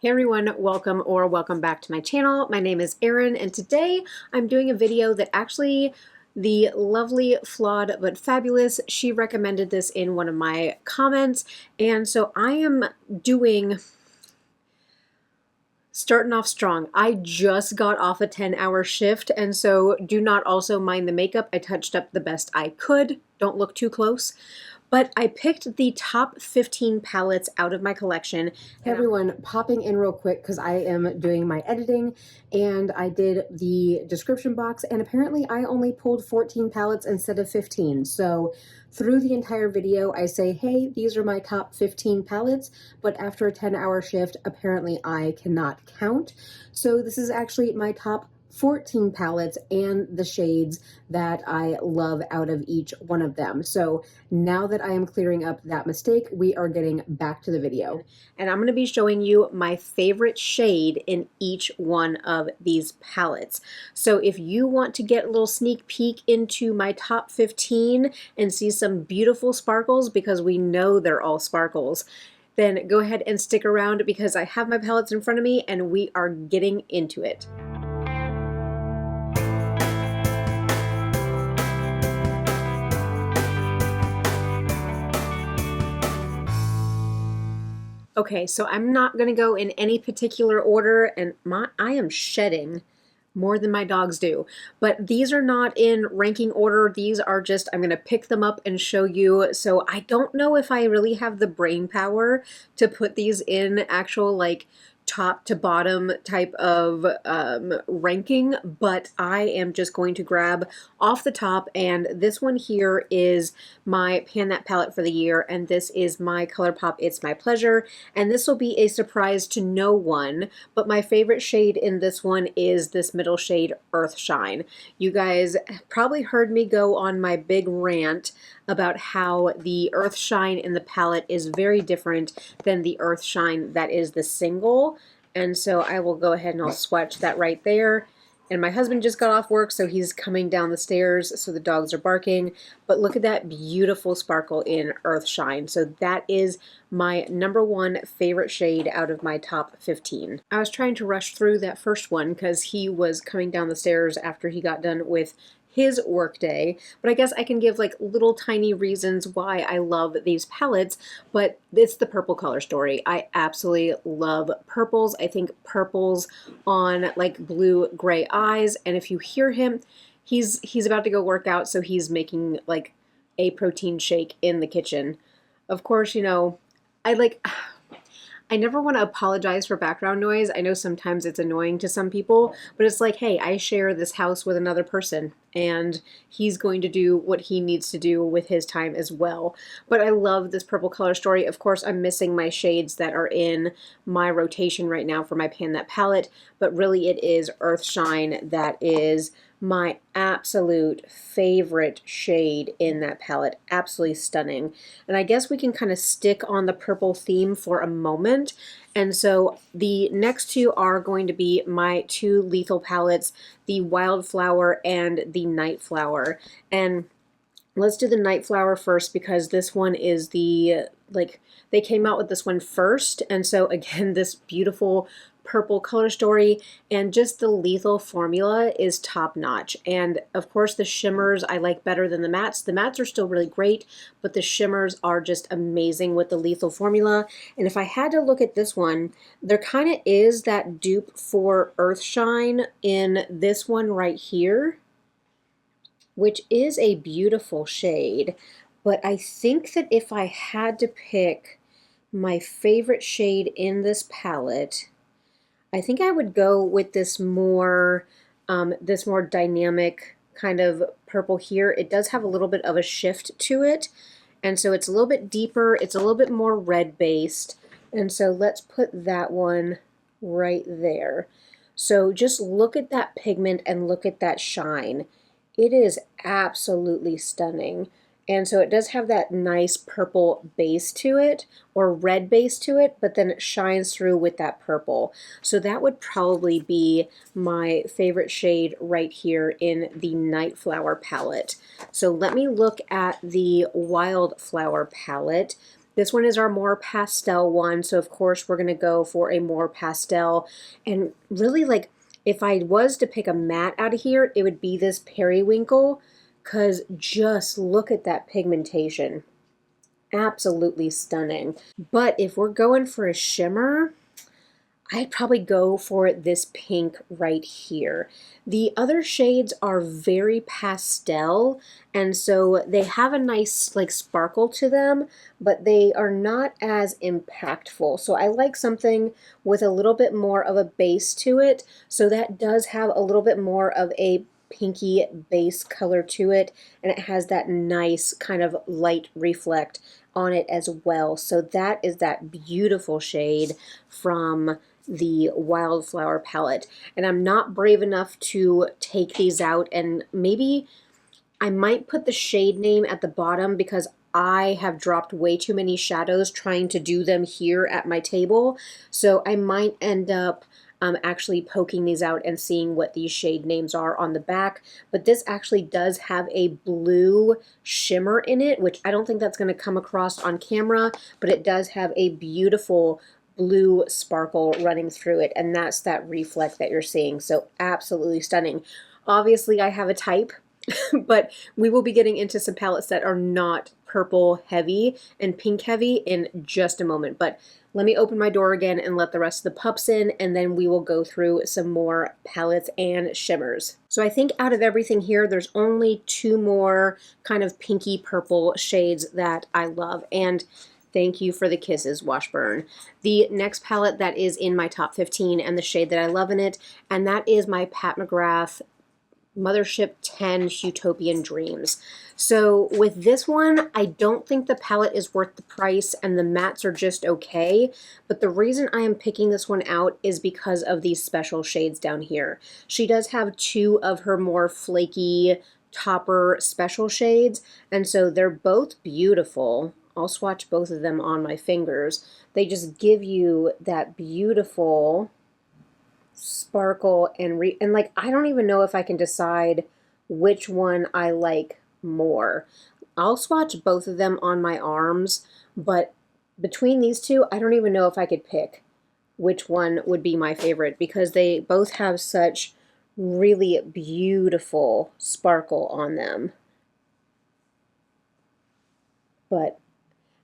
Hey everyone, welcome back to my channel. My name is Erin and today I'm doing a video that actually the lovely Flawed but Fabulous, she recommended this in one of my comments, and so I am starting off strong. I just got off a 10-hour shift, and so do not also mind the makeup. I touched up the best I could. Don't look too close. But I picked the top 15 palettes out of my collection. Hey everyone, popping in real quick because I am doing my editing and I did the description box, and apparently I only pulled 14 palettes instead of 15. So through the entire video I say, hey, these are my top 15 palettes, but after a 10-hour shift apparently I cannot count. So this is actually my top 14 palettes and the shades that I love out of each one of them. So now that I am clearing up that mistake, we are getting back to the video. And I'm going to be showing you my favorite shade in each one of these palettes. So if you want to get a little sneak peek into my top 15 and see some beautiful sparkles, because we know they're all sparkles, then go ahead and stick around because I have my palettes in front of me and we are getting into it. Okay, so I'm not going to go in any particular order, and I am shedding more than my dogs do. But these are not in ranking order. These are just, I'm going to pick them up and show you. So I don't know if I really have the brain power to put these in actual like top to bottom type of ranking, but I am just going to grab off the top, and this one here is my Pan That palette for the year, and this is my ColourPop It's My Pleasure, and this will be a surprise to no one, but my favorite shade in this one is this middle shade, Earth Shine. You guys probably heard me go on my big rant about how the Earth Shine in the palette is very different than the Earth Shine that is the single. And so I will go ahead and I'll swatch that right there. And my husband just got off work, so he's coming down the stairs, so the dogs are barking. But look at that beautiful sparkle in Earth Shine. So that is my #1 favorite shade out of my top 15. I was trying to rush through that first one because he was coming down the stairs after he got done with his work day, but I guess I can give like little tiny reasons why I love these palettes, but it's the purple color story. I absolutely love purples. I think purples on like blue gray eyes, and if you hear him, he's about to go work out, so he's making like a protein shake in the kitchen. Of course, you know, I never want to apologize for background noise. I know sometimes it's annoying to some people, but it's like, hey, I share this house with another person, and he's going to do what he needs to do with his time as well. But I love this purple color story. Of course, I'm missing my shades that are in my rotation right now for my Pan That palette, but really it is Earth Shine that is my absolute favorite shade in that palette. Absolutely stunning. And I guess we can kind of stick on the purple theme for a moment. And so the next two are going to be my two lethal palettes, the Wildflower and the Nightflower. And let's do the Nightflower first because this one is the, like, they came out with this one first. And so again, this beautiful purple color story, and just the lethal formula is top notch. And of course the shimmers I like better than the mattes. The mattes are still really great, but the shimmers are just amazing with the lethal formula. And if I had to look at this one, there kind of is that dupe for Earth Shine in this one right here, which is a beautiful shade. But I think that if I had to pick my favorite shade in this palette, I think I would go with this more dynamic kind of purple here. It does have a little bit of a shift to it, and so it's a little bit deeper. It's a little bit more red based, and so let's put that one right there. So just look at that pigment and look at that shine. It is absolutely stunning. And so it does have that nice purple base to it, or red base to it, but then it shines through with that purple. So that would probably be my favorite shade right here in the Nightflower palette. So let me look at the Wildflower palette. This one is our more pastel one, so of course we're going to go for a more pastel. And really, like, if I was to pick a matte out of here, it would be this Periwinkle, because just look at that pigmentation. Absolutely stunning. But if we're going for a shimmer, I'd probably go for this pink right here. The other shades are very pastel, and so they have a nice like sparkle to them, but they are not as impactful. So I like something with a little bit more of a base to it. So that does have a little bit more of a pinky base color to it, and it has that nice kind of light reflect on it as well. So that is that beautiful shade from the Wildflower palette. And I'm not brave enough to take these out, and maybe I might put the shade name at the bottom because I have dropped way too many shadows trying to do them here at my table. So I might end up actually poking these out and seeing what these shade names are on the back. But this actually does have a blue shimmer in it, which I don't think that's going to come across on camera, but it does have a beautiful blue sparkle running through it, and that's that reflect that you're seeing. So absolutely stunning. Obviously I have a type, but we will be getting into some palettes that are not purple heavy and pink heavy in just a moment. But let me open my door again and let the rest of the pups in, and then we will go through some more palettes and shimmers. So I think out of everything here, there's only two more kind of pinky purple shades that I love, and thank you for the kisses, Washburn. The next palette that is in my top 15 and the shade that I love in it, and that is my Pat McGrath Mothership 10 Utopian Dreams. So with this one, I don't think the palette is worth the price, and the mattes are just okay. But the reason I am picking this one out is because of these special shades down here. She does have two of her more flaky topper special shades, and so they're both beautiful. I'll swatch both of them on my fingers. They just give you that beautiful sparkle and like, I don't even know if I can decide which one I like more. I'll swatch both of them on my arms, but between these two, I don't even know if I could pick which one would be my favorite, because they both have such really beautiful sparkle on them. But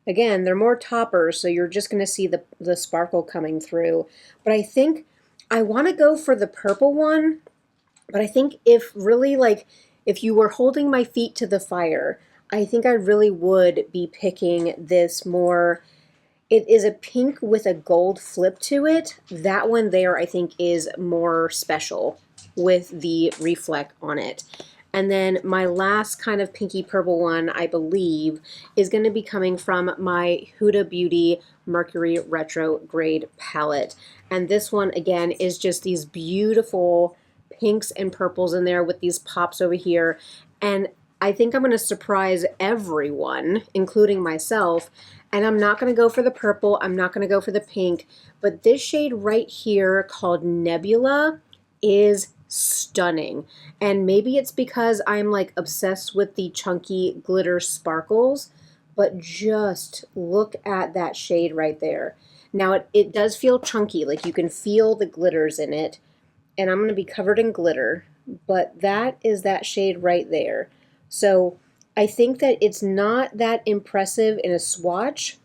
again, they're more toppers, so you're just going to see the sparkle coming through. But I think I want to go for the purple one, but I think if really, like, if you were holding my feet to the fire, I think I really would be picking this more. It is a pink with a gold flip to it. That one there, I think, is more special with the reflect on it. And then my last kind of pinky purple one, I believe, is going to be coming from my Huda Beauty Mercury Retrograde palette. And this one, again, is just these beautiful pinks and purples in there with these pops over here. And I think I'm going to surprise everyone, including myself. And I'm not going to go for the purple. I'm not going to go for the pink. But this shade right here called Nebula is stunning. And maybe it's because I'm like obsessed with the chunky glitter sparkles, but just look at that shade right there. Now it does feel chunky, like you can feel the glitters in it, and I'm going to be covered in glitter, but that is that shade right there. So I think that it's not that impressive in a swatch,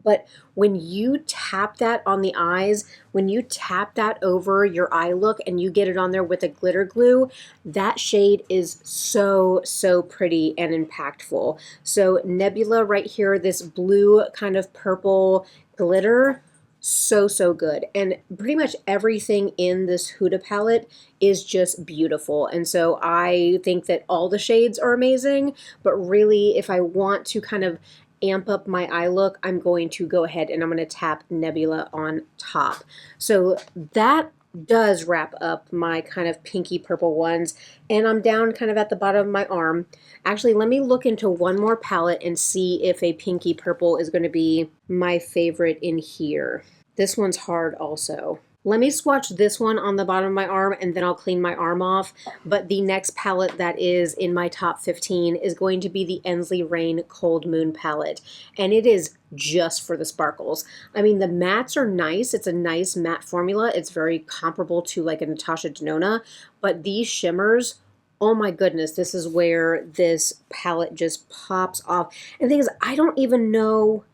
but when you tap that on the eyes, when you tap that over your eye look and you get it on there with a glitter glue, that shade is so, so pretty and impactful. So Nebula right here, this blue kind of purple glitter, so, so good. And pretty much everything in this Huda palette is just beautiful. And so I think that all the shades are amazing, but really if I want to kind of amp up my eye look, I'm going to go ahead and I'm going to tap Nebula on top. So that does wrap up my kind of pinky purple ones, and I'm down kind of at the bottom of my arm. Actually, let me look into one more palette and see if a pinky purple is going to be my favorite in here. This one's hard also. Let me swatch this one on the bottom of my arm and then I'll clean my arm off. But the next palette that is in my top 15 is going to be the Ensley Rain Cold Moon palette. And it is just for the sparkles. I mean, the mattes are nice. It's a nice matte formula. It's very comparable to like a Natasha Denona. But these shimmers, oh my goodness, this is where this palette just pops off. And the thing is, I don't even know,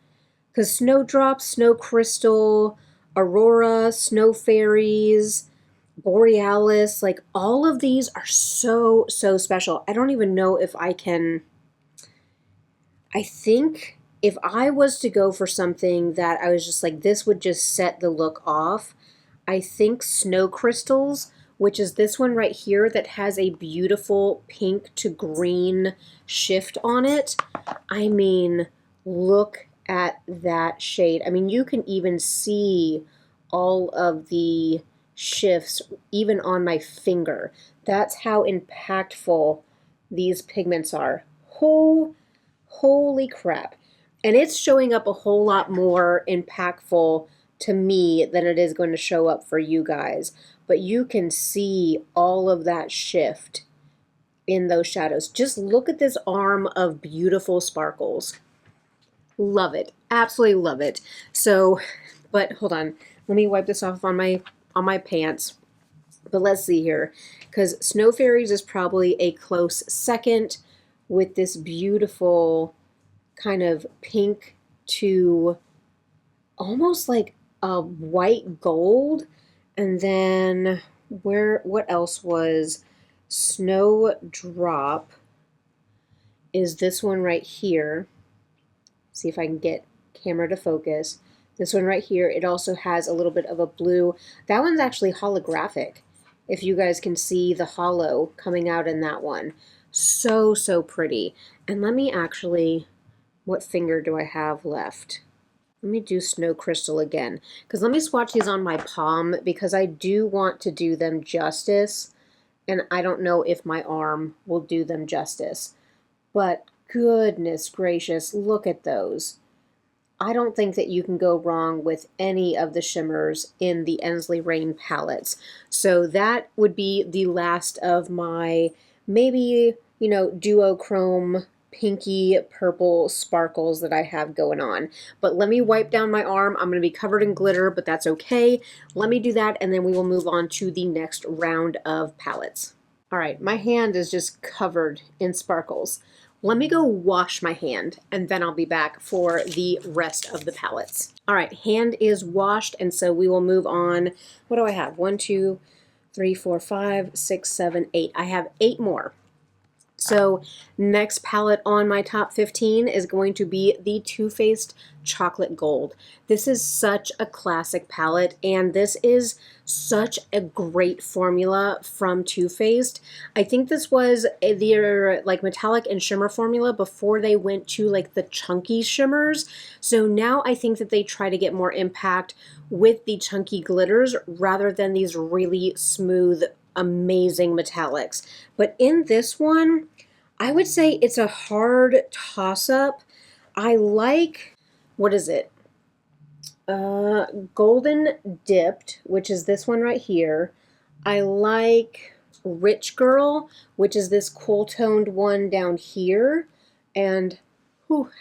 because Snowdrop, Snow Crystal, Aurora, Snow Fairies, Borealis, like all of these are so, so special. I don't even know if I can, I think if I was to go for something that I was just like, this would just set the look off, I think Snow Crystals, which is this one right here that has a beautiful pink to green shift on it. I mean, look at that shade. I mean, you can even see all of the shifts even on my finger. That's how impactful these pigments are. Holy crap. And it's showing up a whole lot more impactful to me than it is going to show up for you guys. But you can see all of that shift in those shadows. Just look at this arm of beautiful sparkles. Love it. Absolutely love it. So, but hold on. Let me wipe this off on my pants. But let's see here. Because Snow Fairies is probably a close second with this beautiful kind of pink to almost like a white gold. And then what else was Snowdrop is this one right here. See if I can get camera to focus. This one right here, it also has a little bit of a blue. That one's actually holographic. If you guys can see the hollow coming out in that one. So, so pretty. And let me actually, what finger do I have left? Let me do Snow Crystal again. Because let me swatch these on my palm because I do want to do them justice. And I don't know if my arm will do them justice. But goodness gracious, look at those. I don't think that you can go wrong with any of the shimmers in the Ensley Rain palettes. So that would be the last of my maybe, you know, duochrome pinky purple sparkles that I have going on. But let me wipe down my arm. I'm going to be covered in glitter, but that's okay. Let me do that and then we will move on to the next round of palettes. All right, my hand is just covered in sparkles. Let me go wash my hand and then I'll be back for the rest of the palettes. All right, hand is washed and so we will move on. What do I have? 1, 2, 3, 4, 5, 6, 7, 8. I have 8 more. So next palette on my top 15 is going to be the Too Faced Chocolate Gold. This is such a classic palette and this is such a great formula from Too Faced. I think this was their like metallic and shimmer formula before they went to like the chunky shimmers. So now I think that they try to get more impact with the chunky glitters rather than these really smooth, amazing metallics. But in this one, I would say it's a hard toss-up. I like, what is it? Golden Dipped, which is this one right here. I like Rich Girl, which is this cool-toned one down here. And,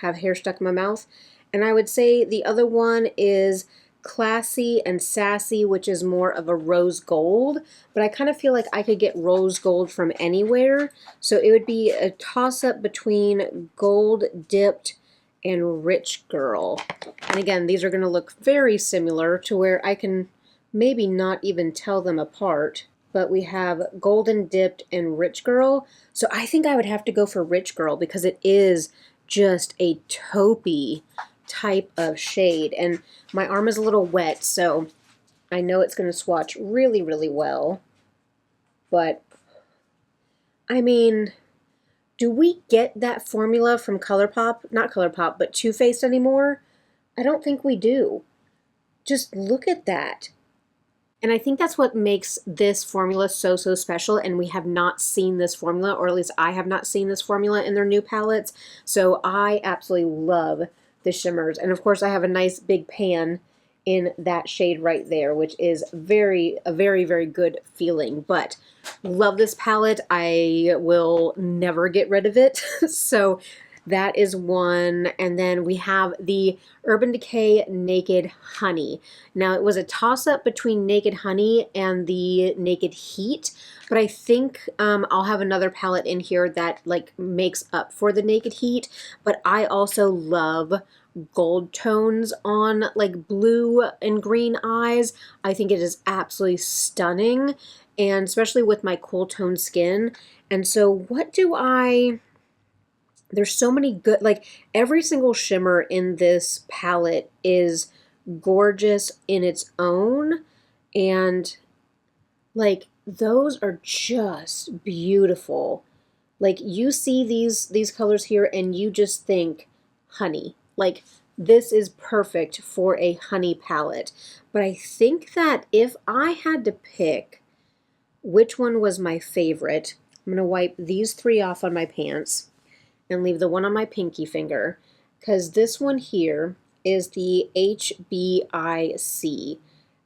have hair stuck in my mouth. And I would say the other one is Classy and Sassy, which is more of a rose gold, but I kind of feel like I could get rose gold from anywhere. So it would be a toss-up between Gold Dipped and Rich Girl. And again, these are going to look very similar to where I can maybe not even tell them apart. But we have Golden Dipped and Rich Girl. So I think I would have to go for Rich Girl because it is just a taupey type of shade. And my arm is a little wet, so I know it's going to swatch really, really well. But, I mean, do we get that formula from ColourPop? Not ColourPop, but Too Faced anymore? I don't think we do. Just look at that. And I think that's what makes this formula so, so special, and we have not seen this formula, or at least I have not seen this formula in their new palettes, so I absolutely love the shimmers. And of course I have a nice big pan in that shade right there, which is a very, very good feeling. But love this palette. I will never get rid of it. So that is one. And then we have the Urban Decay Naked Honey. Now, it was a toss-up between Naked Honey and the Naked Heat, but I think I'll have another palette in here that like makes up for the Naked Heat. But I also love gold tones on like blue and green eyes. I think it is absolutely stunning, and especially with my cool tone skin. And so what do there's so many good, like every single shimmer in this palette is gorgeous in its own, and like those are just beautiful. Like you see these colors here and you just think honey. Like this is perfect for a honey palette. But I think that if I had to pick which one was my favorite, I'm going to wipe these three off on my pants and leave the one on my pinky finger, because this one here is the HBIC.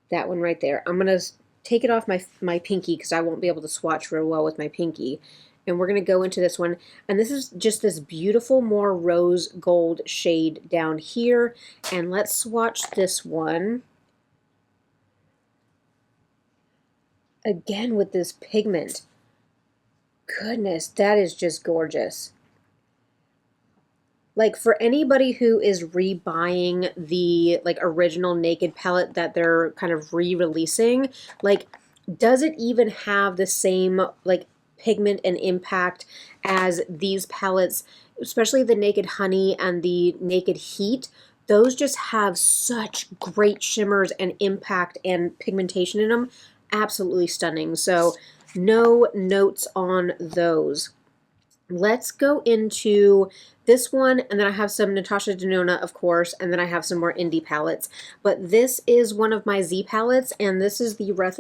That one right there. I'm going to take it off my pinky because I won't be able to swatch real well with my pinky. And we're going to go into this one. And this is just this beautiful, more rose gold shade down here. And let's swatch this one. Again with this pigment. Goodness, that is just gorgeous. Like for anybody who is rebuying the like original Naked palette that they're kind of re-releasing, like does it even have the same like pigment and impact as these palettes, especially the Naked Honey and the Naked Heat? Those just have such great shimmers and impact and pigmentation in them. Absolutely stunning. So no notes on those. Let's go into this one, and then I have some Natasha Denona, of course, and then I have some more indie palettes. But this is one of my Z palettes, and this is the rest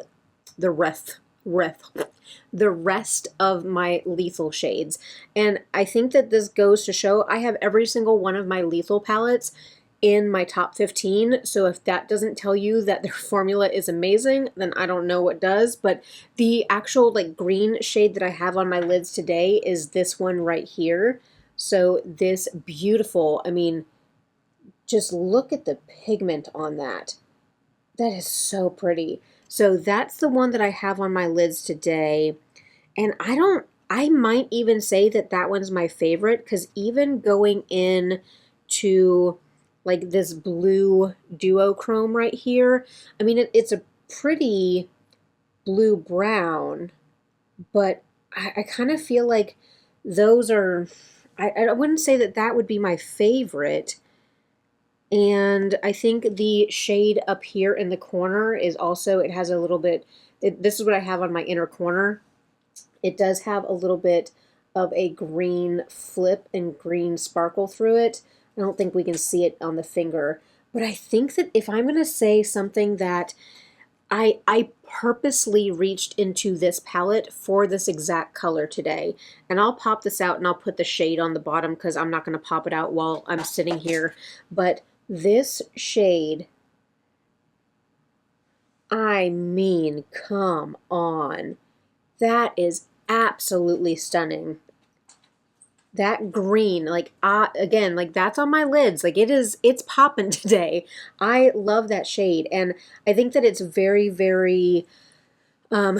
of my lethal shades. And I think that this goes to show I have every single one of my lethal palettes in my top 15. So if that doesn't tell you that their formula is amazing, then I don't know what does. But the actual like green shade that I have on my lids today is this one right here. So this beautiful, I mean, just look at the pigment on that. That is so pretty. So that's the one that I have on my lids today. And I might even say that that one's my favorite, because even going in to like this blue duochrome right here, I mean, it's a pretty blue-brown, but I kind of feel like those are, I wouldn't say that that would be my favorite. And I think the shade up here in the corner is also, it has a little bit, this is what I have on my inner corner. It does have a little bit of a green flip and green sparkle through it. I don't think we can see it on the finger, but I think that if I'm going to say something that I purposely reached into this palette for this exact color today, and I'll pop this out and I'll put the shade on the bottom because I'm not going to pop it out while I'm sitting here, but this shade, I mean, come on, that is absolutely stunning. That green, like, again, like that's on my lids. Like it's popping today. I love that shade. And I think that it's very, very, I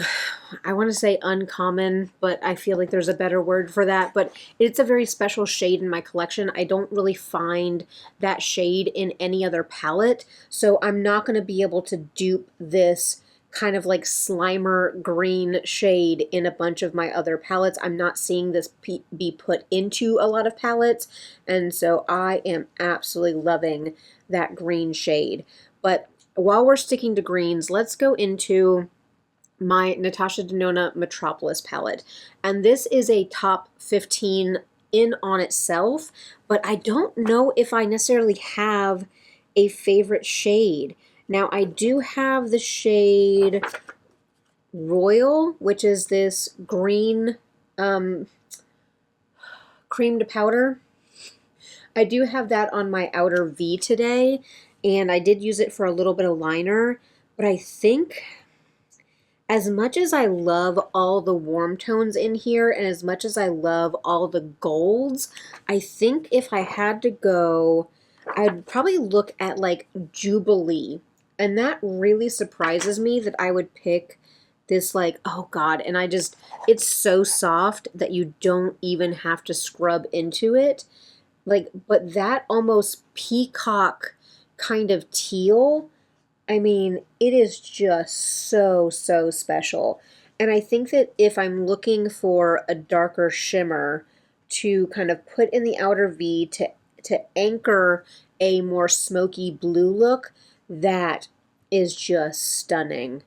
want to say uncommon, but I feel like there's a better word for that. But it's a very special shade in my collection. I don't really find that shade in any other palette. So I'm not going to be able to dupe this kind of like Slimer green shade in a bunch of my other palettes. I'm not seeing this be put into a lot of palettes, and so I am absolutely loving that green shade. But while we're sticking to greens, let's go into my Natasha Denona Metropolis palette. And this is a top 15 in on itself, but I don't know if I necessarily have a favorite shade. Now, I do have the shade Royal, which is this green cream to powder. I do have that on my outer V today, and I did use it for a little bit of liner, but I think as much as I love all the warm tones in here and as much as I love all the golds, I think if I had to go, I'd probably look at like Jubilee. And that really surprises me that I would pick this like, oh God, and it's so soft that you don't even have to scrub into it. Like, but that almost peacock kind of teal, I mean, it is just so, so special. And I think that if I'm looking for a darker shimmer to kind of put in the outer V to anchor a more smoky blue look, that is just stunning.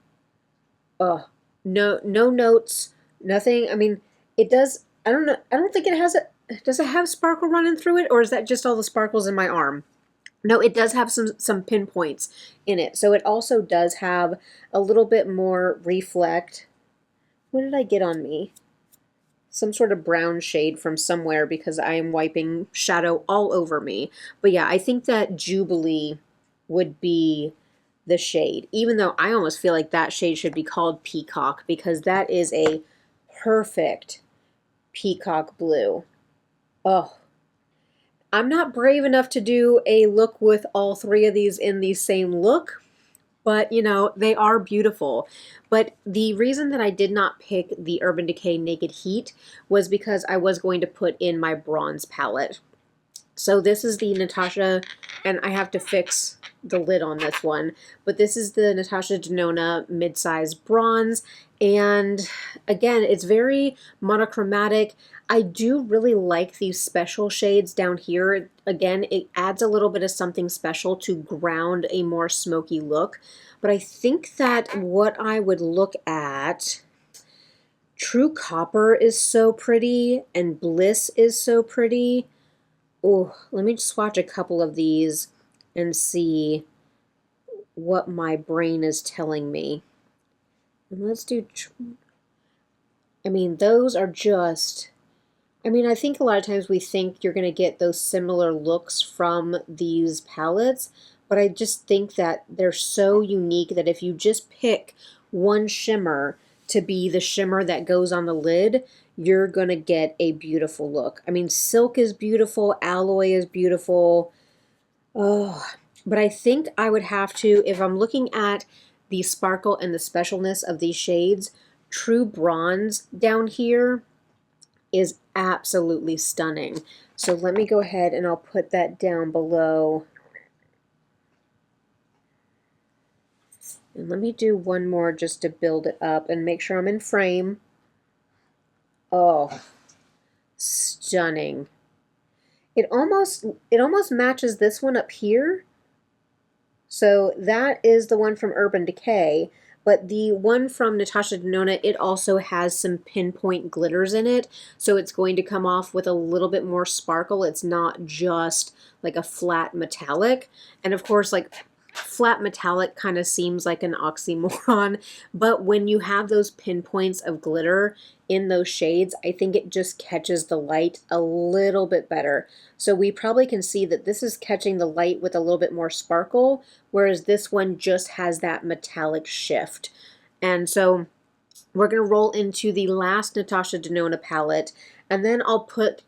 Oh, no notes, nothing. I mean, it does, I don't know, I don't think it has does it have sparkle running through it, or is that just all the sparkles in my arm? No, it does have some pinpoints in it. So it also does have a little bit more reflect. What did I get on me? Some sort of brown shade from somewhere because I am wiping shadow all over me. But yeah, I think that Jubilee would be the shade, even though I almost feel like that shade should be called Peacock because that is a perfect peacock blue. Oh, I'm not brave enough to do a look with all three of these in the same look, but you know, they are beautiful. But the reason that I did not pick the Urban Decay Naked Heat was because I was going to put in my bronze palette. So this is the Natasha, and I have to fix the lid on this one, but this is the Natasha Denona mid-size bronze, and again, it's very monochromatic. I do really like these special shades down here. Again, it adds a little bit of something special to ground a more smoky look, but I think that what I would look at, True Copper is so pretty, and Bliss is so pretty. Oh, let me swatch a couple of these and see what my brain is telling me. And let's do, I mean, those are just, I mean, I think a lot of times we think you're going to get those similar looks from these palettes, but I just think that they're so unique that if you just pick one shimmer to be the shimmer that goes on the lid, you're going to get a beautiful look. I mean, Silk is beautiful, Alloy is beautiful. Oh, but I think I would have to, if I'm looking at the sparkle and the specialness of these shades, True Bronze down here is absolutely stunning. So let me go ahead and I'll put that down below. And let me do one more just to build it up and make sure I'm in frame. Oh, stunning. It almost matches this one up here. So that is the one from Urban Decay, but the one from Natasha Denona, it also has some pinpoint glitters in it, so it's going to come off with a little bit more sparkle. It's not just like a flat metallic. And of course, like flat metallic kind of seems like an oxymoron, but when you have those pinpoints of glitter in those shades, I think it just catches the light a little bit better. So we probably can see that this is catching the light with a little bit more sparkle, whereas this one just has that metallic shift. And so we're going to roll into the last Natasha Denona palette, and then I'll put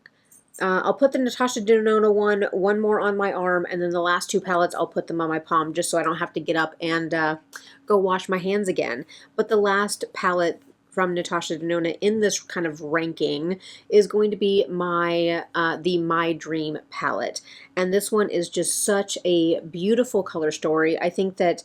the Natasha Denona one more on my arm, and then the last two palettes I'll put them on my palm just so I don't have to get up and go wash my hands again. But the last palette from Natasha Denona in this kind of ranking is going to be my the My Dream palette, and this one is just such a beautiful color story. I think I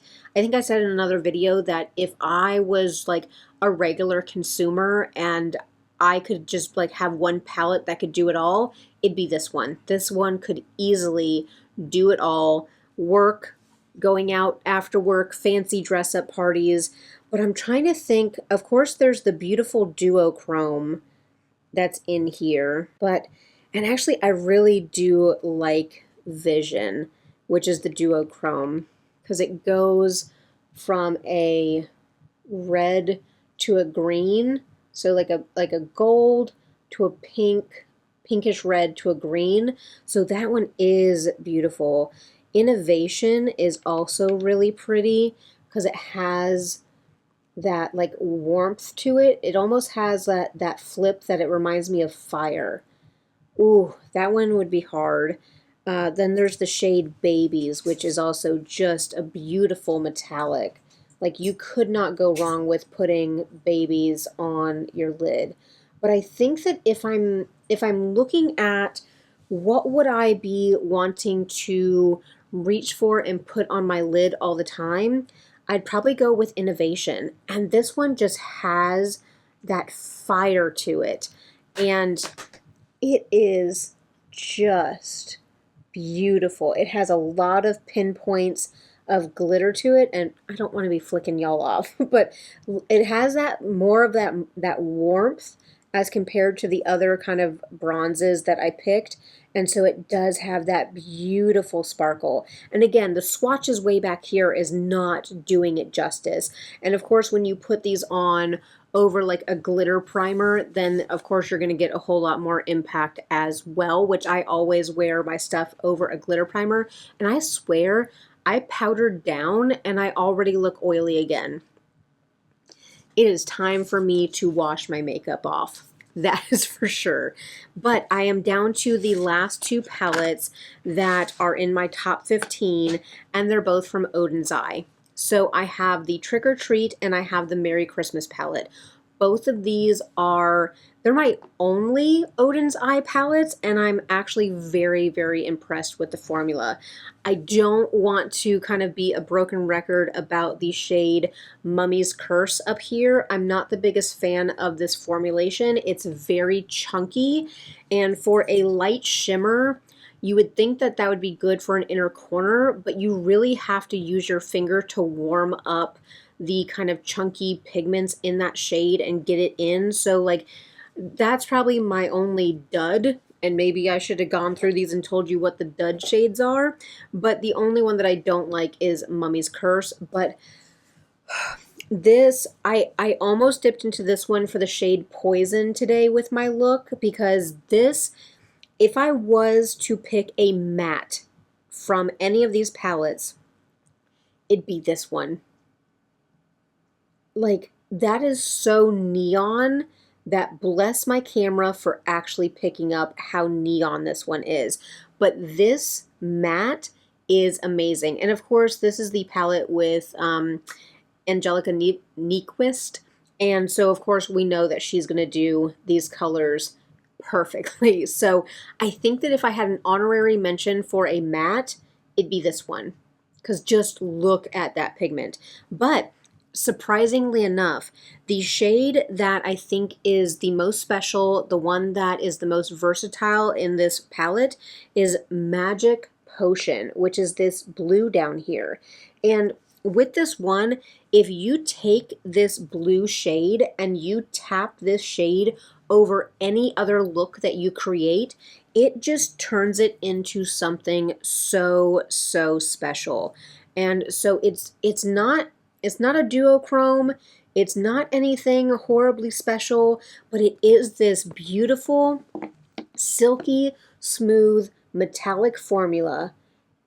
said in another video that if I was like a regular consumer and I could just like have one palette that could do it all, it'd be this one. This one could easily do it all. Work, going out after work, fancy dress up parties. But I'm trying to think, of course there's the beautiful duochrome that's in here, and actually I really do like Vision, which is the duochrome, because it goes from a red to a green, so like a gold to a pinkish red to a green. So that one is beautiful. Innovation is also really pretty because it has that like warmth to it. It almost has that flip that it reminds me of fire. Ooh, that one would be hard. Then there's the shade Babies, which is also just a beautiful metallic. Like you could not go wrong with putting Babies on your lid. But I think that if I'm looking at what would I be wanting to reach for and put on my lid all the time, I'd probably go with Innovation. And this one just has that fire to it. And it is just beautiful. It has a lot of pinpoints of glitter to it, and I don't want to be flicking y'all off, but it has that more of that warmth as compared to the other kind of bronzes that I picked. And so it does have that beautiful sparkle. And again, the swatches way back here is not doing it justice. And of course, when you put these on over like a glitter primer, then of course you're going to get a whole lot more impact as well, which I always wear my stuff over a glitter primer. And I swear, I powdered down and I already look oily again. It is time for me to wash my makeup off. That is for sure. But I am down to the last two palettes that are in my top 15, and they're both from Oden's Eye. So I have the Trick or Treat and I have the Merry Christmas palette. Both of these they're my only Oden's Eye palettes, and I'm actually very, very impressed with the formula. I don't want to kind of be a broken record about the shade Mummy's Curse up here. I'm not the biggest fan of this formulation. It's very chunky, and for a light shimmer, you would think that that would be good for an inner corner, but you really have to use your finger to warm up the kind of chunky pigments in that shade and get it in. So like that's probably my only dud, and maybe I should have gone through these and told you what the dud shades are, but the only one that I don't like is Mummy's Curse. But this, I almost dipped into this one for the shade Poison today with my look, because this, if I was to pick a matte from any of these palettes, it'd be this one. Like, that is so neon that bless my camera for actually picking up how neon this one is. But this matte is amazing. And of course, this is the palette with Angelica Nyquist. And so, of course, we know that she's going to do these colors perfectly. So I think that if I had an honorary mention for a matte, it'd be this one. Because just look at that pigment. But surprisingly enough, the shade that I think is the most special, the one that is the most versatile in this palette, is Magic Potion, which is this blue down here. And with this one, if you take this blue shade and you tap this shade over any other look that you create, it just turns it into something so, so special. And so it's not a duochrome, it's not anything horribly special, but it is this beautiful, silky, smooth, metallic formula,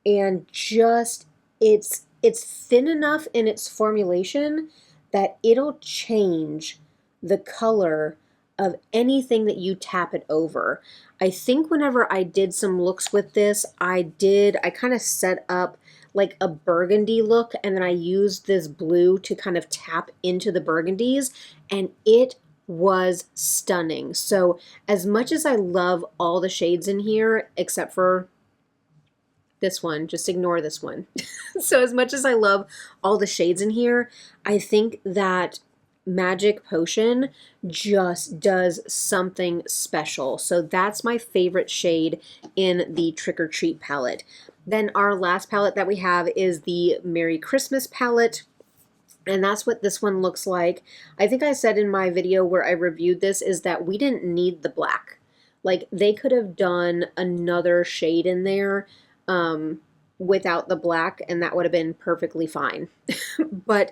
and just it's thin enough in its formulation that it'll change the color of anything that you tap it over. I think whenever I did some looks with this, I kind of set up like a burgundy look, and then I used this blue to kind of tap into the burgundies, and it was stunning. So as much as I love all the shades in here, except for this one, just ignore this one. So as much as I love all the shades in here, I think that Magic Potion just does something special. So that's my favorite shade in the Trick or Treat palette. Then our last palette that we have is the Merry Christmas palette, and that's what this one looks like. I think I said in my video where I reviewed this is that we didn't need the black. Like, they could have done another shade in there without the black, and that would have been perfectly fine. But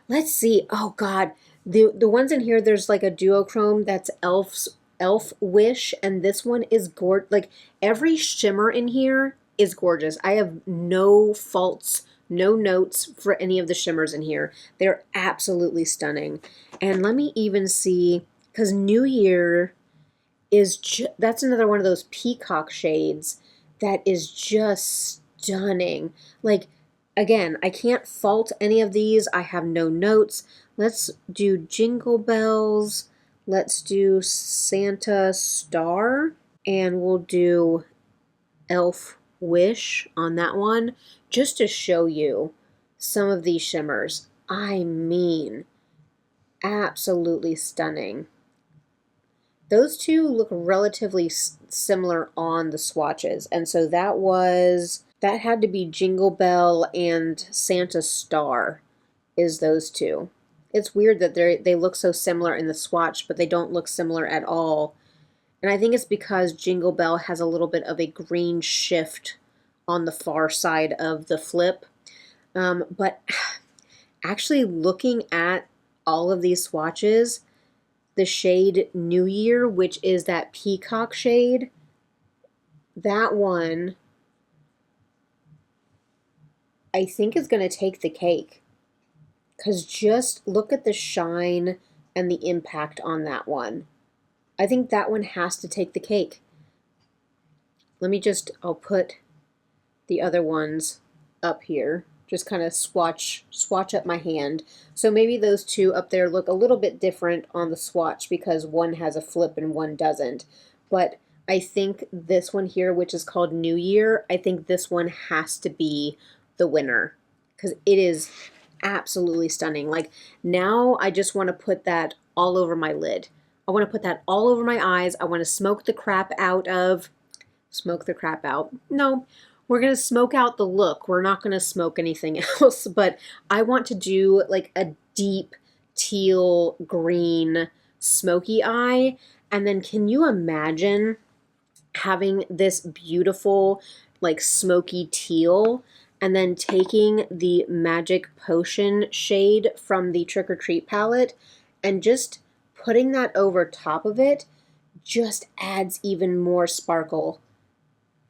let's see. Oh God, the ones in here, there's like a duochrome that's Elf Wish, and this one is gorgeous. Like, every shimmer in here is gorgeous. I have no faults, no notes for any of the shimmers in here. They're absolutely stunning. And let me even see, because New Year is that's another one of those peacock shades that is just stunning. Like, again, I can't fault any of these. I have no notes. Let's do Jingle Bells. Let's do Santa Star. And we'll do Elf Wish on that one, just to show you some of these shimmers. I mean, absolutely stunning. Those two look relatively similar on the swatches, and so that had to be Jingle Bell and Santa Star is those two. It's weird that they look so similar in the swatch, but they don't look similar at all. And I think it's because Jingle Bell has a little bit of a green shift on the far side of the flip. But actually looking at all of these swatches, the shade New Year, which is that peacock shade, that one I think is going to take the cake. Because just look at the shine and the impact on that one. I think that one has to take the cake. I'll put the other ones up here. Just kind of swatch up my hand. So maybe those two up there look a little bit different on the swatch because one has a flip and one doesn't. But I think this one here, which is called New Year, I think this one has to be the winner because it is absolutely stunning. Like, now I just want to put that all over my lid. I want to put that all over my eyes. I want to smoke the crap out. No, we're going to smoke out the look. We're not going to smoke anything else, but I want to do like a deep teal green smoky eye. And then can you imagine having this beautiful like smoky teal and then taking the Magic Potion shade from the Trick or Treat palette and just putting that over top of it just adds even more sparkle.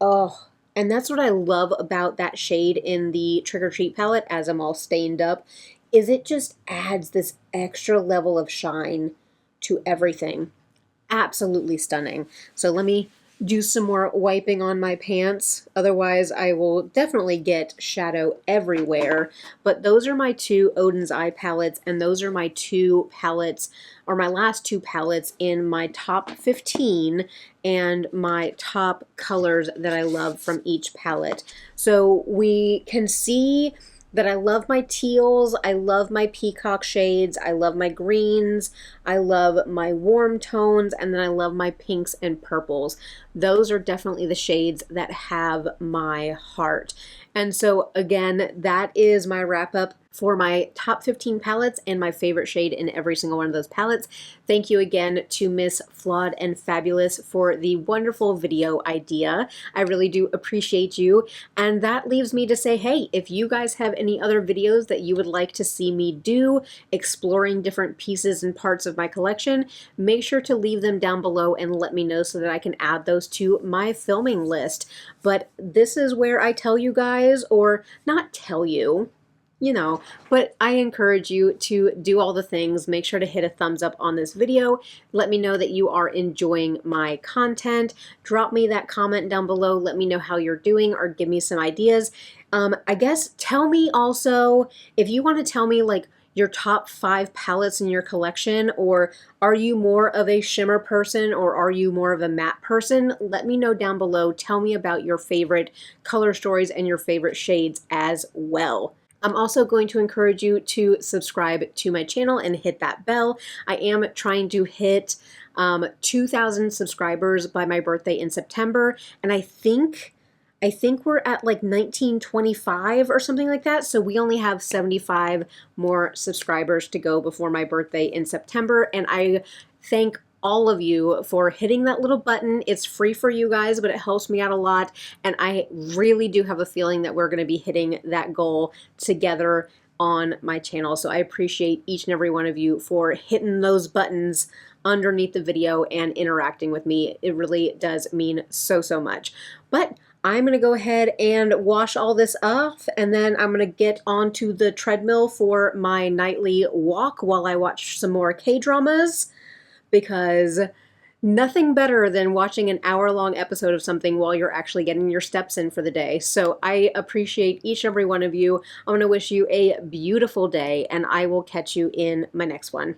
Oh, and that's what I love about that shade in the Trick or Treat palette, as I'm all stained up, is it just adds this extra level of shine to everything. Absolutely stunning. So let me do some more wiping on my pants. Otherwise, I will definitely get shadow everywhere. But those are my two Oden's eye palettes, and those are my two palettes, or my last two palettes in my top 15 and my top colors that I love from each palette. So we can see that I love my teals, I love my peacock shades, I love my greens, I love my warm tones, and then I love my pinks and purples. Those are definitely the shades that have my heart. And so again, that is my wrap up for my top 15 palettes and my favorite shade in every single one of those palettes. Thank you again to Miss Flawed and Fabulous for the wonderful video idea. I really do appreciate you. And that leaves me to say, hey, if you guys have any other videos that you would like to see me do, exploring different pieces and parts of my collection, make sure to leave them down below and let me know so that I can add those to my filming list. But this is where I tell you guys, or not tell you, but I encourage you to do all the things. Make sure to hit a thumbs up on this video. Let me know that you are enjoying my content. Drop me that comment down below. Let me know how you're doing or give me some ideas. I guess tell me also if you want to tell me like your top 5 palettes in your collection, or are you more of a shimmer person or are you more of a matte person? Let me know down below. Tell me about your favorite color stories and your favorite shades as well. I'm also going to encourage you to subscribe to my channel and hit that bell. I am trying to hit 2,000 subscribers by my birthday in September, and I think we're at like 1925 or something like that, so we only have 75 more subscribers to go before my birthday in September, and I thank all of you for hitting that little button. It's free for you guys, but it helps me out a lot, and I really do have a feeling that we're going to be hitting that goal together on my channel. So I appreciate each and every one of you for hitting those buttons underneath the video and interacting with me. It really does mean so, so much. But I'm going to go ahead and wash all this off, and then I'm going to get onto the treadmill for my nightly walk while I watch some more K-dramas, because nothing better than watching an hour-long episode of something while you're actually getting your steps in for the day. So I appreciate each and every one of you. I'm going to wish you a beautiful day, and I will catch you in my next one.